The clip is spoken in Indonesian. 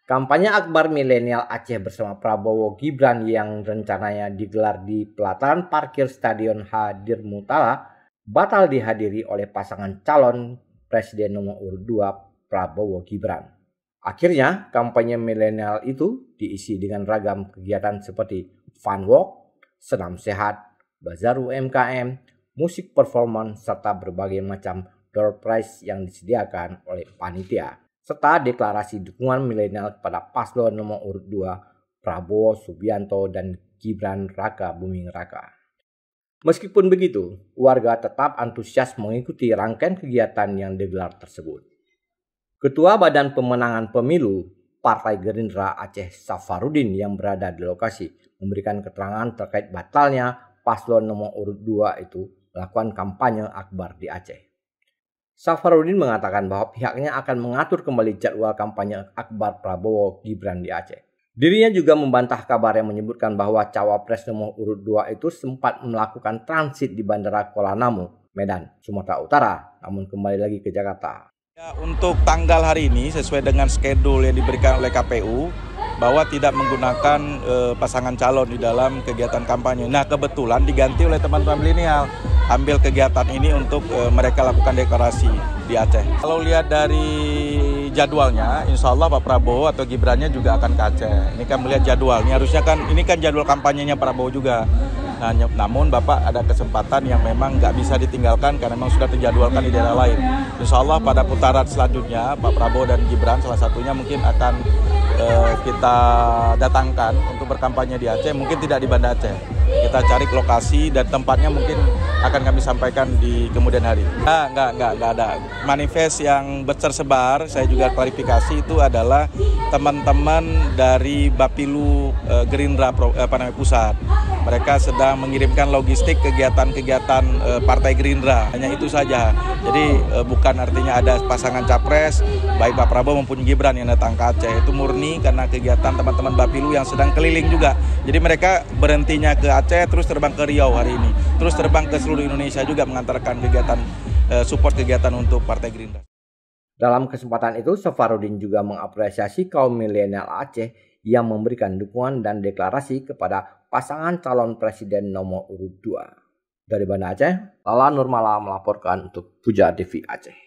Kampanye Akbar Milenial Aceh bersama Prabowo Gibran yang rencananya digelar di pelataran parkir Stadion Hadirmutala batal dihadiri oleh pasangan calon Presiden nomor urut 2 Prabowo Gibran. Akhirnya kampanye milenial itu diisi dengan ragam kegiatan seperti fun walk, senam sehat, bazar UMKM, musik performance, serta berbagai macam door prize yang disediakan oleh panitia, serta deklarasi dukungan milenial kepada paslon nomor urut 2 Prabowo Subianto dan Gibran Raka Buming Raka. Meskipun begitu, warga tetap antusias mengikuti rangkaian kegiatan yang digelar tersebut. Ketua Badan Pemenangan Pemilu Partai Gerindra Aceh Safarudin yang berada di lokasi memberikan keterangan terkait batalnya paslon nomor urut 2 itu melakukan kampanye akbar di Aceh. Safarudin mengatakan bahwa pihaknya akan mengatur kembali jadwal kampanye akbar Prabowo Gibran di Aceh. Dirinya juga membantah kabar yang menyebutkan bahwa cawapres nomor urut 2 itu sempat melakukan transit di Bandara Kuala Namu, Medan, Sumatera Utara, namun kembali lagi ke Jakarta. Ya, untuk tanggal hari ini sesuai dengan schedule yang diberikan oleh KPU bahwa tidak menggunakan pasangan calon di dalam kegiatan kampanye. Nah, kebetulan diganti oleh teman-teman milenial ambil kegiatan ini untuk mereka lakukan deklarasi di Aceh. Kalau lihat dari jadwalnya, insya Allah Pak Prabowo atau Gibrannya juga akan ke Aceh. Ini kan melihat jadwalnya, harusnya kan ini kan jadwal kampanyenya Prabowo juga. Nah, namun Bapak ada kesempatan yang memang nggak bisa ditinggalkan karena memang sudah terjadwalkan di daerah lain. Insya Allah pada putaran selanjutnya Pak Prabowo dan Gibran salah satunya mungkin akan kita datangkan untuk berkampanye di Aceh, mungkin tidak di Banda Aceh. Kita cari lokasi dan tempatnya mungkin akan kami sampaikan di kemudian hari. Nggak ada. Manifest yang tersebar, saya juga klarifikasi itu adalah teman-teman dari Bapilu Gerindra Pusat. Mereka sedang mengirimkan logistik kegiatan-kegiatan Partai Gerindra, hanya itu saja. Jadi bukan artinya ada pasangan capres, baik Pak Prabowo maupun Gibran yang datang ke Aceh. Itu murni karena kegiatan teman-teman Bapilu yang sedang keliling juga. Jadi mereka berhentinya ke Aceh, terus terbang ke Riau hari ini. Terus terbang ke seluruh Indonesia juga mengantarkan kegiatan support kegiatan untuk Partai Gerindra. Dalam kesempatan itu, Safarudin juga mengapresiasi kaum milenial Aceh yang memberikan dukungan dan deklarasi kepada pasangan calon presiden nomor urut 2. Dari Banda Aceh, Lala Nurmala melaporkan untuk Puja TV Aceh.